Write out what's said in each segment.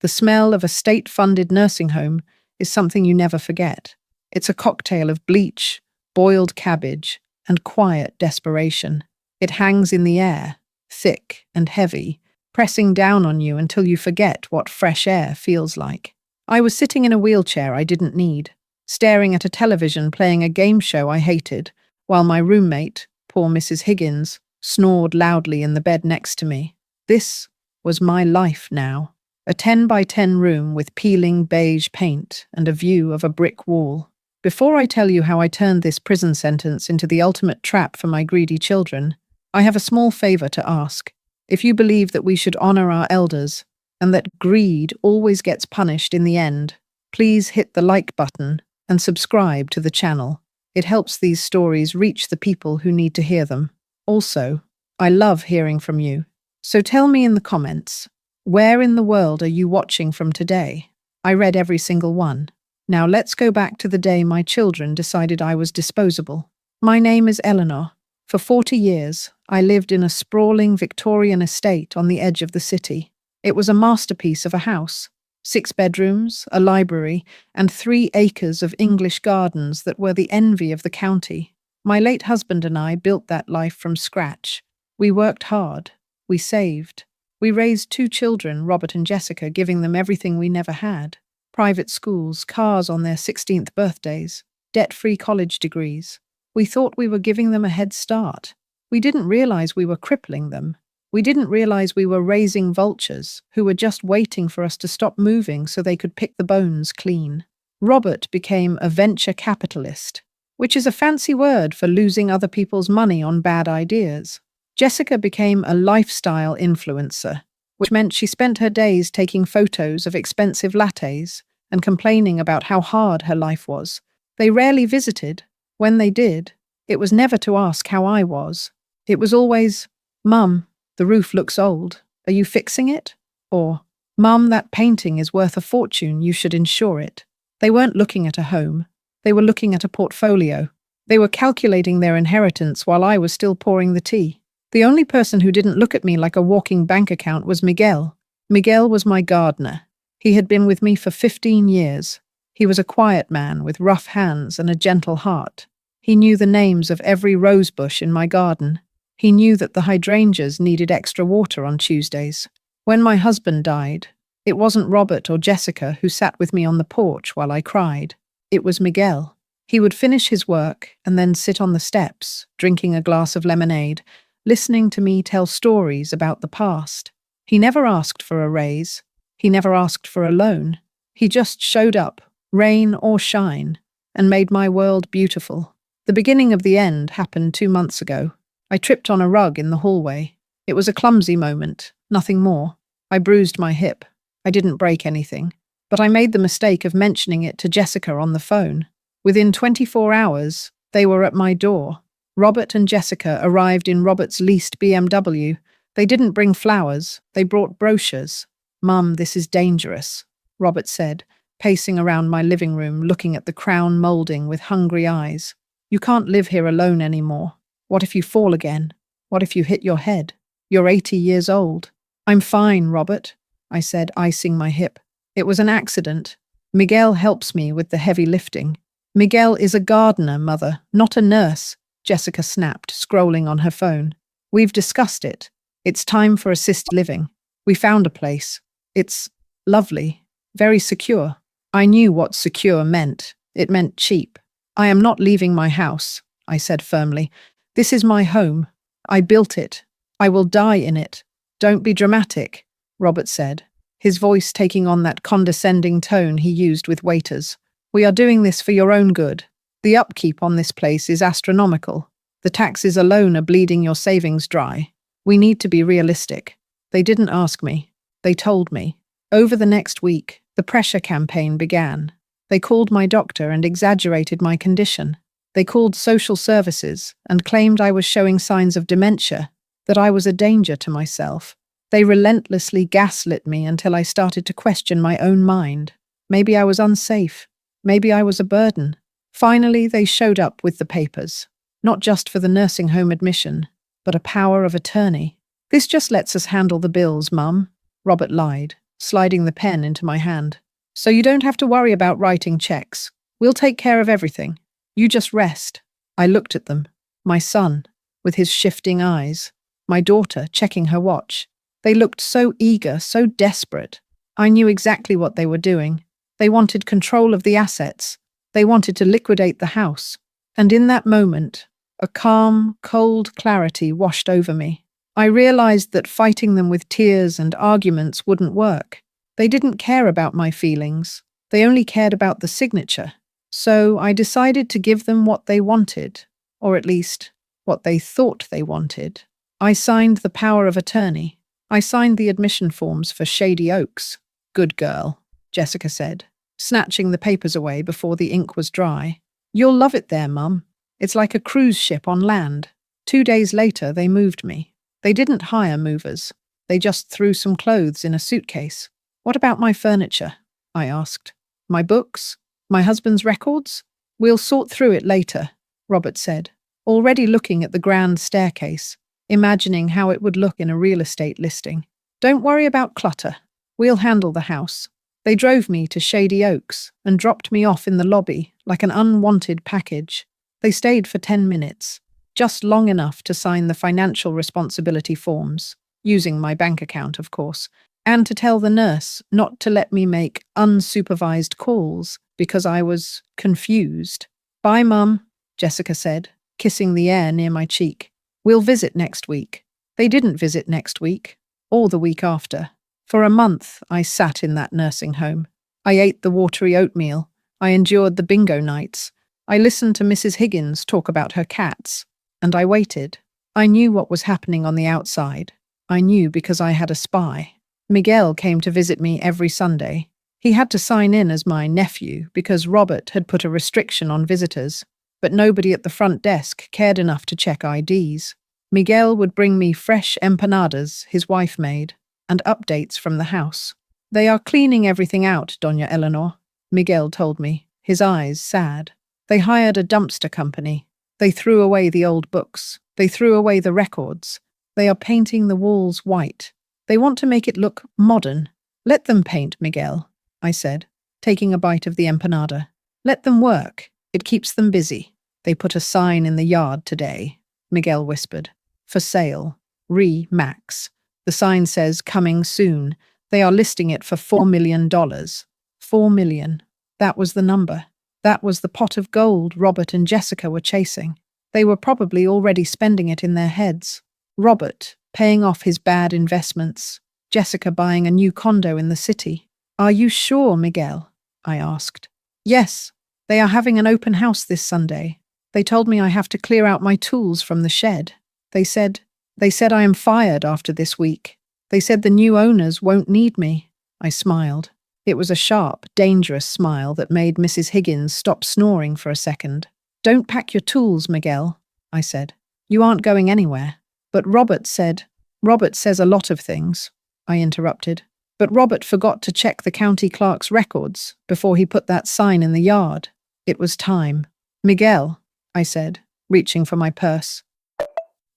The smell of a state-funded nursing home is something you never forget. It's a cocktail of bleach, boiled cabbage, and quiet desperation. It hangs in the air, thick and heavy, pressing down on you until you forget what fresh air feels like. I was sitting in a wheelchair I didn't need, staring at a television playing a game show I hated, while my roommate, poor Mrs. Higgins, snored loudly in the bed next to me. This was my life now. A 10 by 10 room with peeling beige paint and a view of a brick wall. Before I tell you how I turned this prison sentence into the ultimate trap for my greedy children, I have a small favor to ask. If you believe that we should honor our elders and that greed always gets punished in the end, please hit the like button and subscribe to the channel. It helps these stories reach the people who need to hear them. Also, I love hearing from you. So tell me in the comments, where in the world are you watching from today? I read every single one. Now let's go back to the day my children decided I was disposable. My name is Eleanor. For 40 years, I lived in a sprawling Victorian estate on the edge of the city. It was a masterpiece of a house. 6 bedrooms, a library, and 3 acres of English gardens that were the envy of the county. My late husband and I built that life from scratch. We worked hard. We saved. We raised 2 children, Robert and Jessica, giving them everything we never had. Private schools, cars on their 16th birthdays, debt-free college degrees. We thought we were giving them a head start. We didn't realize we were crippling them. We didn't realize we were raising vultures who were just waiting for us to stop moving so they could pick the bones clean. Robert became a venture capitalist, which is a fancy word for losing other people's money on bad ideas. Jessica became a lifestyle influencer, which meant she spent her days taking photos of expensive lattes and complaining about how hard her life was. They rarely visited. When they did, it was never to ask how I was. It was always, "Mum, the roof looks old. Are you fixing it?" Or, "Mum, that painting is worth a fortune. You should insure it." They weren't looking at a home. They were looking at a portfolio. They were calculating their inheritance while I was still pouring the tea. The only person who didn't look at me like a walking bank account was Miguel. Miguel was my gardener. He had been with me for 15 years. He was a quiet man with rough hands and a gentle heart. He knew the names of every rose bush in my garden. He knew that the hydrangeas needed extra water on Tuesdays. When my husband died, it wasn't Robert or Jessica who sat with me on the porch while I cried. It was Miguel. He would finish his work and then sit on the steps, drinking a glass of lemonade, listening to me tell stories about the past. He never asked for a raise. He never asked for a loan. He just showed up, rain or shine, and made my world beautiful. The beginning of the end happened 2 months ago. I tripped on a rug in the hallway. It was a clumsy moment, nothing more. I bruised my hip. I didn't break anything, but I made the mistake of mentioning it to Jessica on the phone. Within 24 hours, they were at my door. Robert and Jessica arrived in Robert's leased BMW. They didn't bring flowers. They brought brochures. "Mum, this is dangerous," Robert said, pacing around my living room, looking at the crown molding with hungry eyes. "You can't live here alone anymore. What if you fall again? What if you hit your head? You're 80 years old." "I'm fine, Robert," I said, icing my hip. "It was an accident. Miguel helps me with the heavy lifting." "Miguel is a gardener, Mother, not a nurse," Jessica snapped, scrolling on her phone. "We've discussed it. It's time for assisted living. We found a place. It's lovely, very secure." I knew what secure meant. It meant cheap. "I am not leaving my house," I said firmly. "This is my home. I built it. I will die in it." "Don't be dramatic," Robert said, his voice taking on that condescending tone he used with waiters. "We are doing this for your own good. The upkeep on this place is astronomical. The taxes alone are bleeding your savings dry. We need to be realistic." They didn't ask me. They told me. Over the next week, the pressure campaign began. They called my doctor and exaggerated my condition. They called social services and claimed I was showing signs of dementia, that I was a danger to myself. They relentlessly gaslit me until I started to question my own mind. Maybe I was unsafe. Maybe I was a burden. Finally, they showed up with the papers. Not just for the nursing home admission, but a power of attorney. "This just lets us handle the bills, Mum," Robert lied. sliding the pen into my hand. So you don't have to worry about writing checks. We'll take care of everything. You just rest. I looked at them. My son, with his shifting eyes. My daughter, checking her watch. They looked so eager, so desperate. I knew exactly what they were doing. They wanted control of the assets. They wanted to liquidate the house. And in that moment, a calm, cold clarity washed over me. I realized that fighting them with tears and arguments wouldn't work. They didn't care about my feelings. They only cared about the signature. So I decided to give them what they wanted, or at least what they thought they wanted. I signed the power of attorney. I signed the admission forms for Shady Oaks. Good girl, Jessica said, snatching the papers away before the ink was dry. You'll love it there, Mum. It's like a cruise ship on land. 2 days later, they moved me. They didn't hire movers. They just threw some clothes in a suitcase. What about my furniture? I asked. My books? My husband's records? We'll sort through it later, Robert said, already looking at the grand staircase, imagining how it would look in a real estate listing. Don't worry about clutter. We'll handle the house. They drove me to Shady Oaks and dropped me off in the lobby like an unwanted package. They stayed for 10 minutes, just long enough to sign the financial responsibility forms, using my bank account, of course, and to tell the nurse not to let me make unsupervised calls because I was confused. Bye, Mum, Jessica said, kissing the air near my cheek. We'll visit next week. They didn't visit next week, or the week after. For a month, I sat in that nursing home. I ate the watery oatmeal. I endured the bingo nights. I listened to Mrs. Higgins talk about her cats. And I waited. I knew what was happening on the outside. I knew because I had a spy. Miguel came to visit me every Sunday. He had to sign in as my nephew because Robert had put a restriction on visitors, but nobody at the front desk cared enough to check IDs. Miguel would bring me fresh empanadas his wife made, and updates from the house. They are cleaning everything out, Doña Eleanor, Miguel told me, his eyes sad. They hired a dumpster company. They threw away the old books. They threw away the records. They are painting the walls white. They want to make it look modern. Let them paint, Miguel, I said, taking a bite of the empanada. Let them work. It keeps them busy. They put a sign in the yard today, Miguel whispered. For sale. Max. The sign says, coming soon. They are listing it for $4 million. $4 million. That was the number. That was the pot of gold Robert and Jessica were chasing. They were probably already spending it in their heads. Robert, paying off his bad investments. Jessica buying a new condo in the city. Are you sure, Miguel? I asked. Yes. They are having an open house this Sunday. They told me I have to clear out my tools from the shed. They said I am fired after this week. They said the new owners won't need me. I smiled. It was a sharp, dangerous smile that made Mrs. Higgins stop snoring for a second. Don't pack your tools, Miguel, I said. You aren't going anywhere. But Robert says a lot of things, I interrupted. But Robert forgot to check the county clerk's records before he put that sign in the yard. It was time. Miguel, I said, reaching for my purse.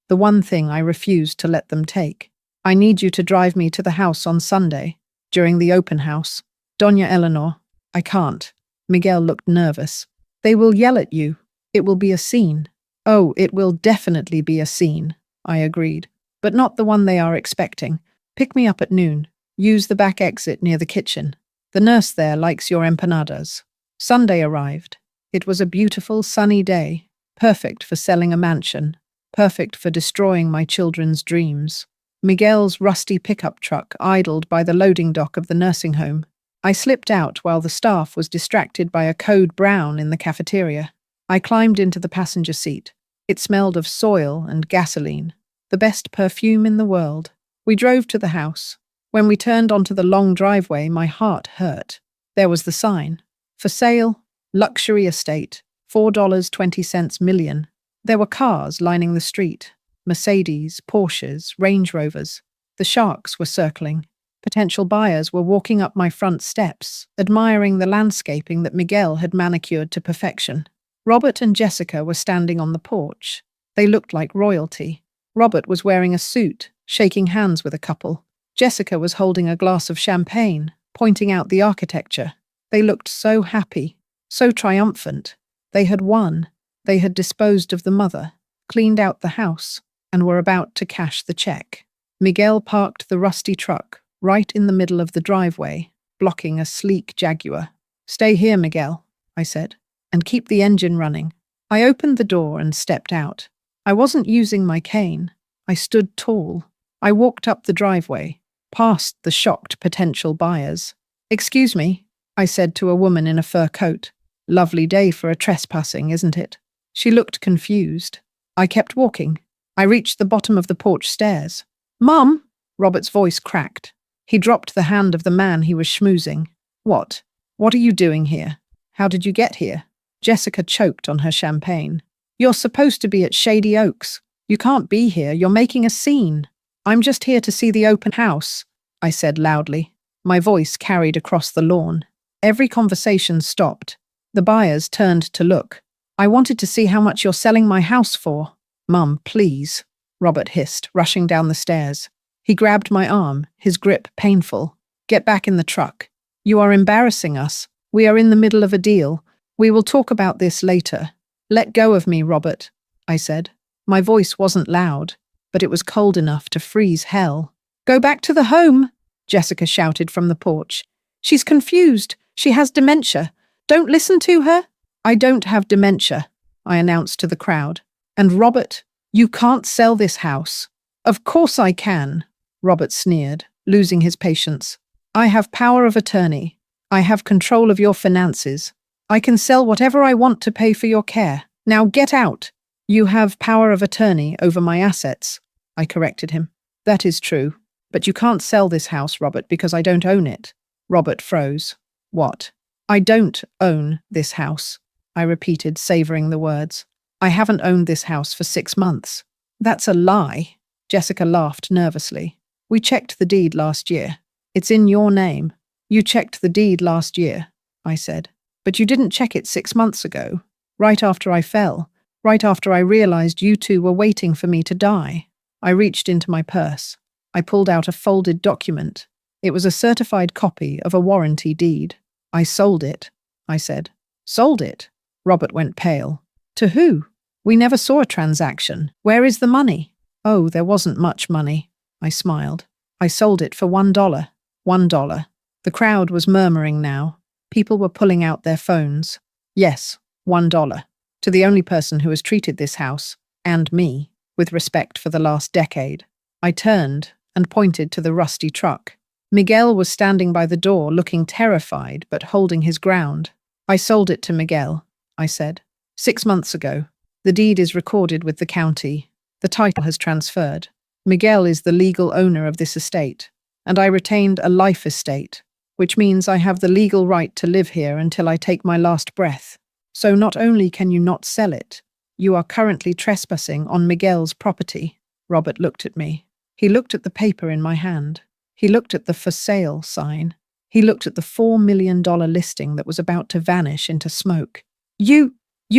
The one thing I refused to let them take. I need you to drive me to the house on Sunday, during the open house. Doña Eleanor, I can't. Miguel looked nervous. They will yell at you. It will be a scene. Oh, it will definitely be a scene, I agreed. But not the one they are expecting. Pick me up at noon. Use the back exit near the kitchen. The nurse there likes your empanadas. Sunday arrived. It was a beautiful, sunny day, perfect for selling a mansion, perfect for destroying my children's dreams. Miguel's rusty pickup truck idled by the loading dock of the nursing home. I slipped out while the staff was distracted by a code brown in the cafeteria. I climbed into the passenger seat. It smelled of soil and gasoline, the best perfume in the world. We drove to the house. When we turned onto the long driveway, my heart hurt. There was the sign. For sale, luxury estate, $4.20 million. There were cars lining the street. Mercedes, Porsches, Range Rovers. The sharks were circling. Potential buyers were walking up my front steps, admiring the landscaping that Miguel had manicured to perfection. Robert and Jessica were standing on the porch. They looked like royalty. Robert was wearing a suit, shaking hands with a couple. Jessica was holding a glass of champagne, pointing out the architecture. They looked so happy, so triumphant. They had won. They had disposed of the mother, cleaned out the house, and were about to cash the check. Miguel parked the rusty truck right in the middle of the driveway, blocking a sleek Jaguar. "Stay here, Miguel," I said, "and keep the engine running." I opened the door and stepped out. I wasn't using my cane. I stood tall. I walked up the driveway, past the shocked potential buyers. "Excuse me," I said to a woman in a fur coat. "Lovely day for a trespassing, isn't it?" She looked confused. I kept walking. I reached the bottom of the porch stairs. "Mum!" Robert's voice cracked. He dropped the hand of the man he was schmoozing. "What? What are you doing here? How did you get here?" Jessica choked on her champagne. "You're supposed to be at Shady Oaks. You can't be here. You're making a scene." "I'm just here to see the open house," I said loudly. My voice carried across the lawn. Every conversation stopped. The buyers turned to look. "I wanted to see how much you're selling my house for." "Mum, please," Robert hissed, rushing down the stairs. He grabbed my arm, his grip painful. "Get back in the truck. You are embarrassing us. We are in the middle of a deal. We will talk about this later." "Let go of me, Robert," I said. My voice wasn't loud, but it was cold enough to freeze hell. "Go back to the home," Jessica shouted from the porch. "She's confused. She has dementia. Don't listen to her." "I don't have dementia," I announced to the crowd. "And Robert, you can't sell this house." "Of course I can," Robert sneered, losing his patience. "I have power of attorney. I have control of your finances. I can sell whatever I want to pay for your care. Now get out." "You have power of attorney over my assets," I corrected him. "That is true. But you can't sell this house, Robert, because I don't own it." Robert froze. "What?" "I don't own this house," I repeated, savoring the words. "I haven't owned this house for 6 months." "That's a lie." Jessica laughed nervously. "We checked the deed last year. It's in your name." "You checked the deed last year," I said. "But you didn't check it 6 months ago, right after I fell, right after I realized you two were waiting for me to die." I reached into my purse. I pulled out a folded document. It was a certified copy of a warranty deed. "I sold it," I said. "Sold it?" Robert went pale. "To who? We never saw a transaction. Where is the money?" "Oh, there wasn't much money," I smiled. "I sold it for $1. $1. The crowd was murmuring now. People were pulling out their phones. "Yes, $1. To the only person who has treated this house, and me, with respect for the last decade." I turned and pointed to the rusty truck. Miguel was standing by the door, looking terrified but holding his ground. "I sold it to Miguel," I said. 6 months ago. The deed is recorded with the county. The title has transferred. Miguel is the legal owner of this estate, and I retained a life estate, which means I have the legal right to live here until I take my last breath. So not only can you not sell it, you are currently trespassing on Miguel's property." Robert looked at me. He looked at the paper in my hand. He looked at the for sale sign. He looked at the $4 million listing that was about to vanish into smoke. You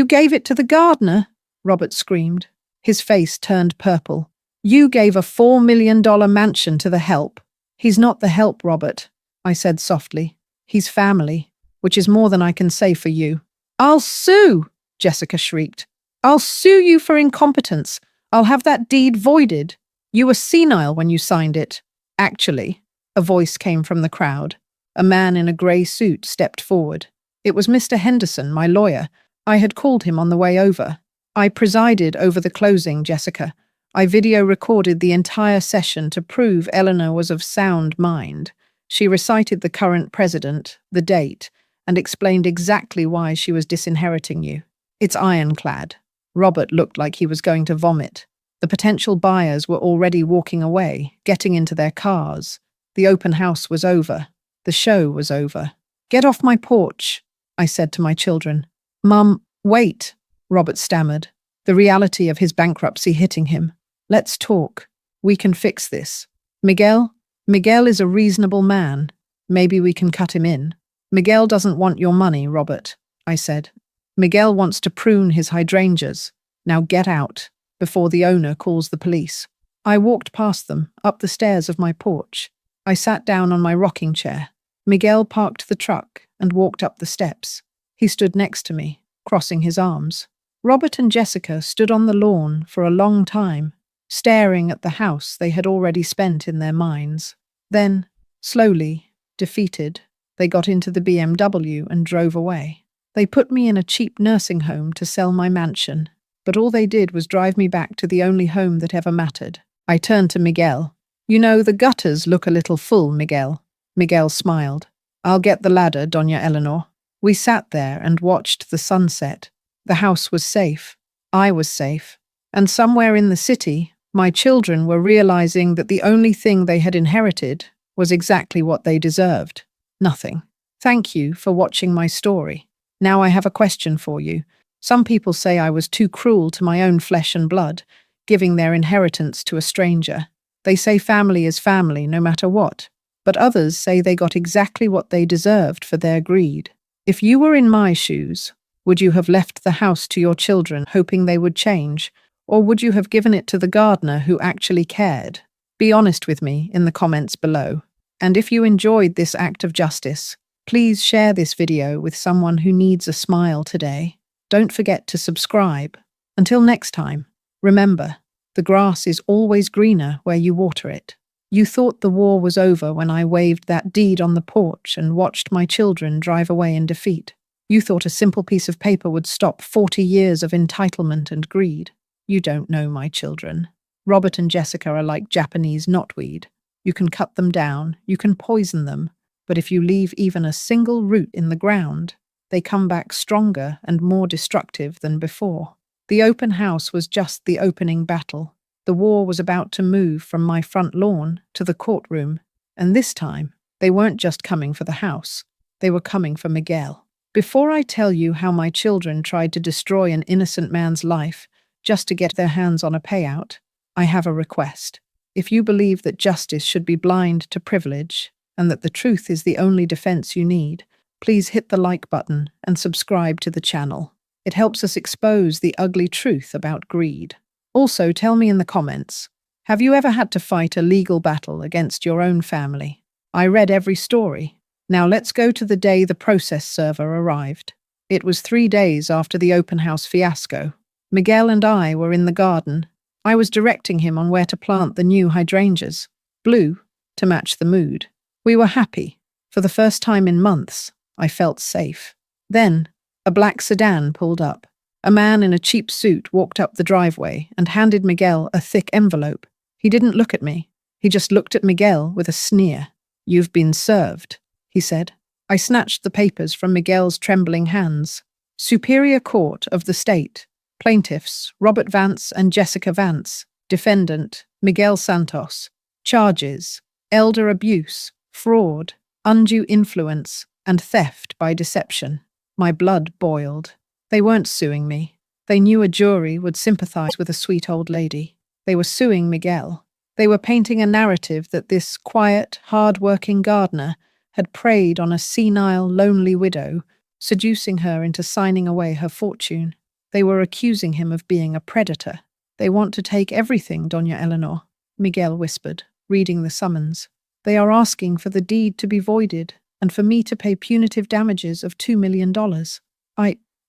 gave it to the gardener?" Robert screamed. His face turned purple. "You gave a $4 million mansion to the help." "He's not the help, Robert," I said softly. "He's family, which is more than I can say for you." "I'll sue!" Jessica shrieked. "I'll sue you for incompetence. I'll have that deed voided. You were senile when you signed it." "Actually," a voice came from the crowd. A man in a grey suit stepped forward. It was Mr. Henderson, my lawyer. I had called him on the way over. "I presided over the closing, Jessica. I video recorded the entire session to prove Eleanor was of sound mind. She recited the current president, the date, and explained exactly why she was disinheriting you. It's ironclad." Robert looked like he was going to vomit. The potential buyers were already walking away, getting into their cars. The open house was over. The show was over. "Get off my porch," I said to my children. "Mum, wait," Robert stammered, the reality of his bankruptcy hitting him. "Let's talk. We can fix this. Miguel is a reasonable man. Maybe we can cut him in." "Miguel doesn't want your money, Robert," I said. "Miguel wants to prune his hydrangeas. Now get out, before the owner calls the police." I walked past them, up the stairs of my porch. I sat down on my rocking chair. Miguel parked the truck and walked up the steps. He stood next to me, crossing his arms. Robert and Jessica stood on the lawn for a long time, staring at the house they had already spent in their minds. Then, slowly, defeated, they got into the BMW and drove away. They put me in a cheap nursing home to sell my mansion, but all they did was drive me back to the only home that ever mattered. I turned to Miguel. "You know, the gutters look a little full, Miguel." Miguel smiled. "I'll get the ladder, Doña Eleanor." We sat there and watched the sunset. The house was safe. I was safe. And somewhere in the city, my children were realizing that the only thing they had inherited was exactly what they deserved. Nothing. Thank you for watching my story. Now I have a question for you. Some people say I was too cruel to my own flesh and blood, giving their inheritance to a stranger. They say family is family, no matter what. But others say they got exactly what they deserved for their greed. If you were in my shoes, would you have left the house to your children, hoping they would change, or would you have given it to the gardener who actually cared? Be honest with me in the comments below. And if you enjoyed this act of justice, please share this video with someone who needs a smile today. Don't forget to subscribe. Until next time, remember, the grass is always greener where you water it. You thought the war was over when I waved that deed on the porch and watched my children drive away in defeat. You thought a simple piece of paper would stop 40 years of entitlement and greed. You don't know my children. Robert and Jessica are like Japanese knotweed. You can cut them down, you can poison them, but if you leave even a single root in the ground, they come back stronger and more destructive than before. The open house was just the opening battle. The war was about to move from my front lawn to the courtroom, and this time, they weren't just coming for the house. They were coming for Miguel. Before I tell you how my children tried to destroy an innocent man's life just to get their hands on a payout, I have a request. If you believe that justice should be blind to privilege, and that the truth is the only defense you need, please hit the like button and subscribe to the channel. It helps us expose the ugly truth about greed. Also, tell me in the comments, have you ever had to fight a legal battle against your own family? I read every story. Now let's go to the day the process server arrived. It was 3 days after the open house fiasco. Miguel and I were in the garden. I was directing him on where to plant the new hydrangeas, blue, to match the mood. We were happy. For the first time in months, I felt safe. Then, a black sedan pulled up. A man in a cheap suit walked up the driveway and handed Miguel a thick envelope. He didn't look at me. He just looked at Miguel with a sneer. "You've been served," he said. I snatched the papers from Miguel's trembling hands. Superior Court of the State. Plaintiffs, Robert Vance and Jessica Vance. Defendant, Miguel Santos. Charges, elder abuse, fraud, undue influence, and theft by deception. My blood boiled. They weren't suing me. They knew a jury would sympathize with a sweet old lady. They were suing Miguel. They were painting a narrative that this quiet, hard-working gardener had preyed on a senile, lonely widow, seducing her into signing away her fortune. They were accusing him of being a predator. "They want to take everything, Doña Eleanor," Miguel whispered, reading the summons. "They are asking for the deed to be voided and for me to pay punitive damages of $2 million.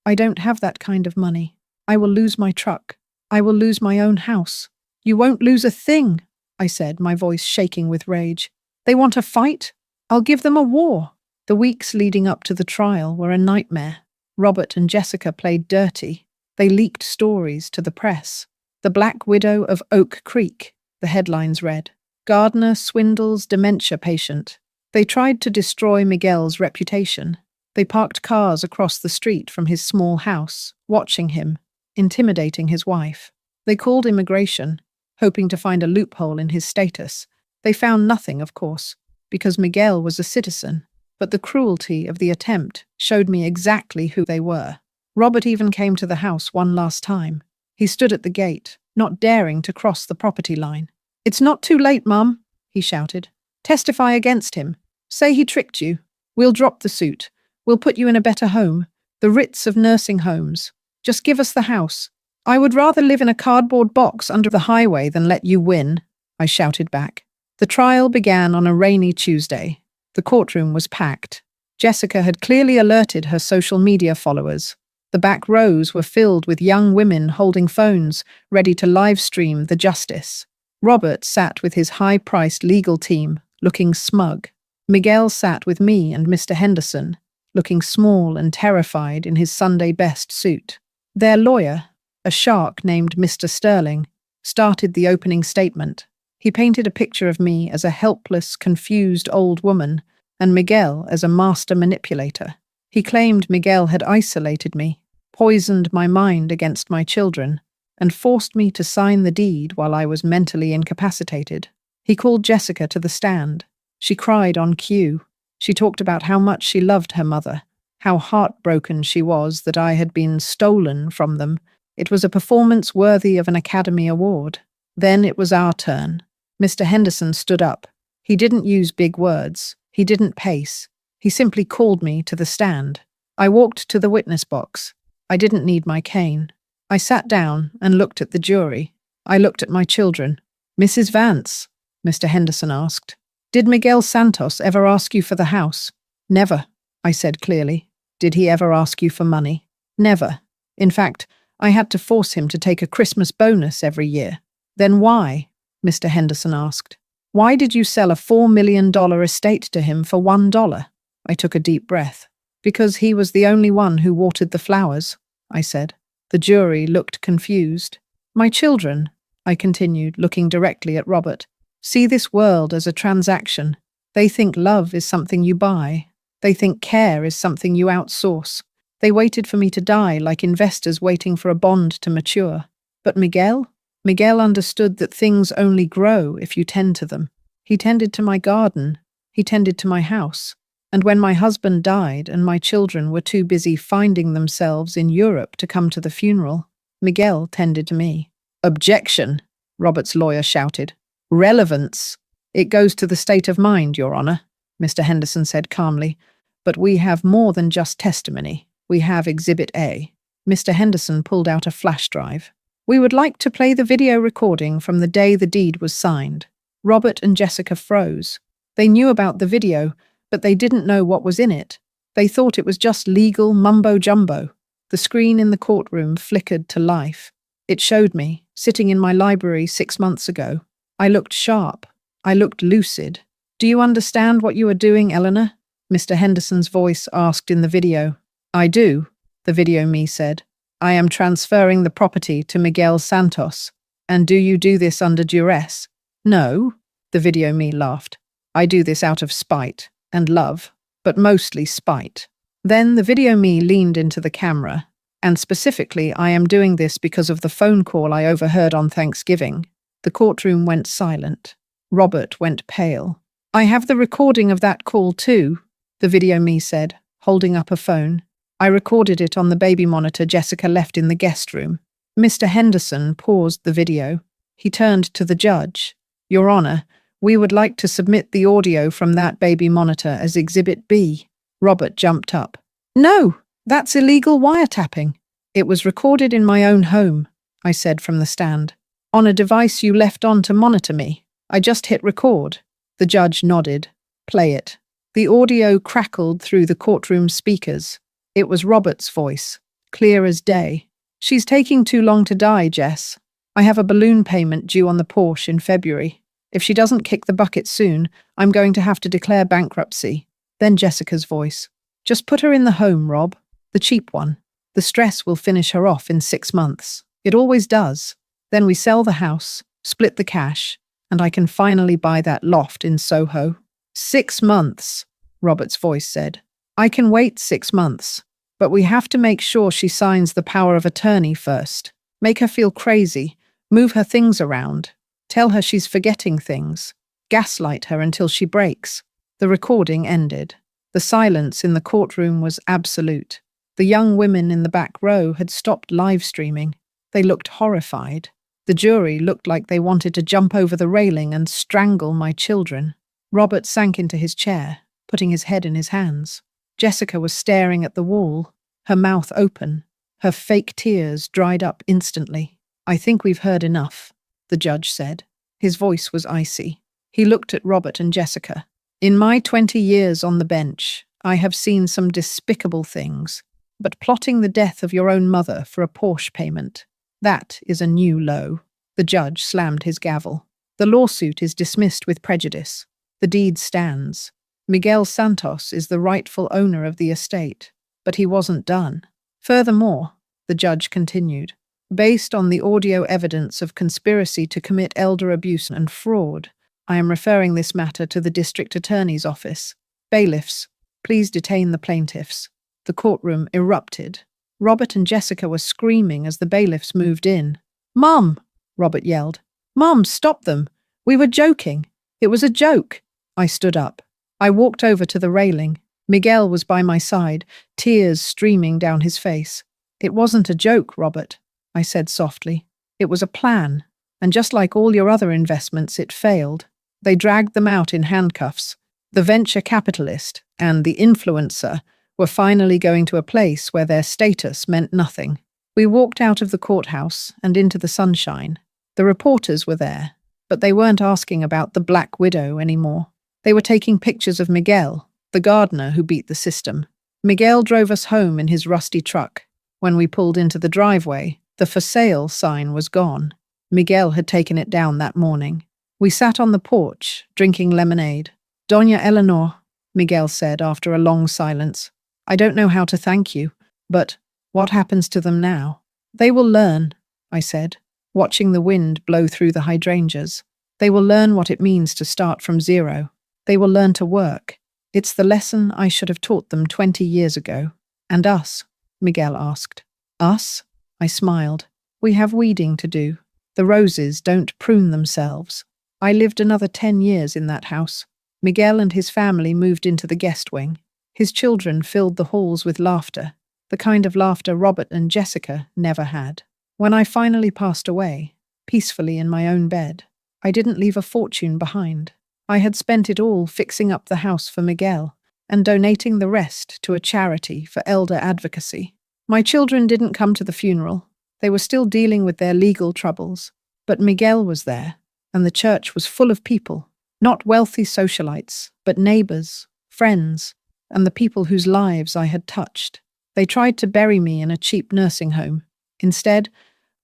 I don't have that kind of money. I will lose my truck. I will lose my own house." "You won't lose a thing," I said, my voice shaking with rage. "They want a fight? I'll give them a war." The weeks leading up to the trial were a nightmare. Robert and Jessica played dirty. They leaked stories to the press. "The Black Widow of Oak Creek," the headlines read. "Gardener swindles dementia patient." They tried to destroy Miguel's reputation. They parked cars across the street from his small house, watching him, intimidating his wife. They called immigration, hoping to find a loophole in his status. They found nothing, of course, because Miguel was a citizen. But the cruelty of the attempt showed me exactly who they were. Robert even came to the house one last time. He stood at the gate, not daring to cross the property line. "It's not too late, Mum," he shouted. "Testify against him. Say he tricked you. We'll drop the suit. We'll put you in a better home, the Ritz of nursing homes. Just give us the house." "I would rather live in a cardboard box under the highway than let you win," I shouted back. The trial began on a rainy Tuesday. The courtroom was packed. Jessica had clearly alerted her social media followers. The back rows were filled with young women holding phones, ready to live stream the justice. Robert sat with his high-priced legal team, looking smug. Miguel sat with me and Mr. Henderson, looking small and terrified in his Sunday best suit. Their lawyer, a shark named Mr. Sterling, started the opening statement. He painted a picture of me as a helpless, confused old woman, and Miguel as a master manipulator. He claimed Miguel had isolated me, poisoned my mind against my children, and forced me to sign the deed while I was mentally incapacitated. He called Jessica to the stand. She cried on cue. She talked about how much she loved her mother, how heartbroken she was that I had been stolen from them. It was a performance worthy of an Academy Award. Then it was our turn. Mr. Henderson stood up. He didn't use big words. He didn't pace. He simply called me to the stand. I walked to the witness box. I didn't need my cane. I sat down and looked at the jury. I looked at my children. "Mrs. Vance," Mr. Henderson asked, "did Miguel Santos ever ask you for the house?" "Never," I said clearly. "Did he ever ask you for money?" "Never. In fact, I had to force him to take a Christmas bonus every year." "Then why?" Mr. Henderson asked. "Why did you sell a $4 million estate to him for $1? I took a deep breath. "Because he was the only one who watered the flowers," I said. The jury looked confused. "My children," I continued, looking directly at Robert, "see this world as a transaction. They think love is something you buy. They think care is something you outsource. They waited for me to die like investors waiting for a bond to mature. But Miguel understood that things only grow if you tend to them. He tended to my garden. He tended to my house. And when my husband died and my children were too busy finding themselves in Europe to come to the funeral, Miguel tended to me." "Objection," Robert's lawyer shouted. "Relevance." "It goes to the state of mind, Your Honor," Mr. Henderson said calmly. "But we have more than just testimony. We have Exhibit A." Mr. Henderson pulled out a flash drive. "We would like to play the video recording from the day the deed was signed." Robert and Jessica froze. They knew about the video, but they didn't know what was in it. They thought it was just legal mumbo-jumbo. The screen in the courtroom flickered to life. It showed me, sitting in my library 6 months ago. I looked sharp. I looked lucid. "Do you understand what you are doing, Eleanor?" Mr. Henderson's voice asked in the video. "I do," the video me said. "I am transferring the property to Miguel Santos. And do you do this under duress?" "No," the video me laughed. "I do this out of spite and love, but mostly spite." Then the video me leaned into the camera, and specifically, "I am doing this because of the phone call I overheard on Thanksgiving." The courtroom went silent. Robert went pale. "I have the recording of that call too," the video me said, holding up a phone. "I recorded it on the baby monitor Jessica left in the guest room." Mr. Henderson paused the video. He turned to the judge. "Your Honor, we would like to submit the audio from that baby monitor as Exhibit B." Robert jumped up. "No, that's illegal wiretapping." "It was recorded in my own home," I said from the stand. "On a device you left on to monitor me. I just hit record." The judge nodded. "Play it." The audio crackled through the courtroom speakers. It was Robert's voice, clear as day. "She's taking too long to die, Jess. I have a balloon payment due on the Porsche in February. If she doesn't kick the bucket soon, I'm going to have to declare bankruptcy." Then Jessica's voice. "Just put her in the home, Rob. The cheap one. The stress will finish her off in 6 months. It always does. Then we sell the house, split the cash, and I can finally buy that loft in Soho." 6 months, Robert's voice said. "I can wait 6 months, but we have to make sure she signs the power of attorney first. Make her feel crazy, move her things around. Tell her she's forgetting things. Gaslight her until she breaks." The recording ended. The silence in the courtroom was absolute. The young women in the back row had stopped live streaming. They looked horrified. The jury looked like they wanted to jump over the railing and strangle my children. Robert sank into his chair, putting his head in his hands. Jessica was staring at the wall, her mouth open. Her fake tears dried up instantly. "I think we've heard enough," the judge said. His voice was icy. He looked at Robert and Jessica. In my 20 years on the bench, I have seen some despicable things, but plotting the death of your own mother for a Porsche payment, that is a new low. The judge slammed his gavel. The lawsuit is dismissed with prejudice. The deed stands. Miguel Santos is the rightful owner of the estate, but he wasn't done. Furthermore, the judge continued, based on the audio evidence of conspiracy to commit elder abuse and fraud, I am referring this matter to the district attorney's office. Bailiffs, please detain the plaintiffs. The courtroom erupted. Robert and Jessica were screaming as the bailiffs moved in. "Mom!" Robert yelled. "Mom, stop them! We were joking. It was a joke." I stood up. I walked over to the railing. Miguel was by my side, tears streaming down his face. "It wasn't a joke, Robert," I said softly. "It was a plan, and just like all your other investments, it failed." They dragged them out in handcuffs. The venture capitalist and the influencer were finally going to a place where their status meant nothing. We walked out of the courthouse and into the sunshine. The reporters were there, but they weren't asking about the Black Widow anymore. They were taking pictures of Miguel, the gardener who beat the system. Miguel drove us home in his rusty truck. When we pulled into the driveway, the "for sale" sign was gone. Miguel had taken it down that morning. We sat on the porch, drinking lemonade. "Doña Eleanor," Miguel said after a long silence, "I don't know how to thank you, but what happens to them now?" "They will learn," I said, watching the wind blow through the hydrangeas. "They will learn what it means to start from zero. They will learn to work. It's the lesson I should have taught them 20 years ago." "And us?" Miguel asked. "Us?" I smiled. "We have weeding to do. The roses don't prune themselves." I lived another 10 years in that house. Miguel and his family moved into the guest wing. His children filled the halls with laughter, the kind of laughter Robert and Jessica never had. When I finally passed away, peacefully in my own bed, I didn't leave a fortune behind. I had spent it all fixing up the house for Miguel and donating the rest to a charity for elder advocacy. My children didn't come to the funeral. They were still dealing with their legal troubles. But Miguel was there, and the church was full of people, not wealthy socialites, but neighbors, friends, and the people whose lives I had touched. They tried to bury me in a cheap nursing home. Instead,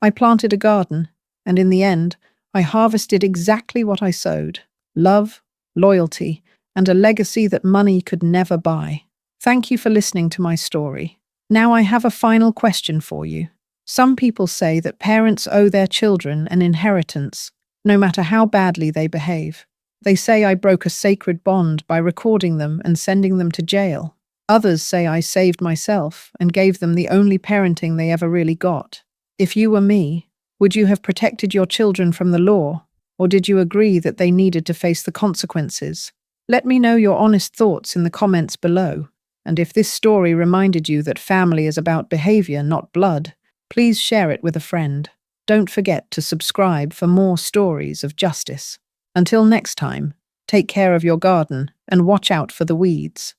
I planted a garden, and in the end, I harvested exactly what I sowed: love, loyalty, and a legacy that money could never buy. Thank you for listening to my story. Now I have a final question for you. Some people say that parents owe their children an inheritance, no matter how badly they behave. They say I broke a sacred bond by recording them and sending them to jail. Others say I saved myself and gave them the only parenting they ever really got. If you were me, would you have protected your children from the law, or did you agree that they needed to face the consequences? Let me know your honest thoughts in the comments below. And if this story reminded you that family is about behavior, not blood, please share it with a friend. Don't forget to subscribe for more stories of justice. Until next time, take care of your garden and watch out for the weeds.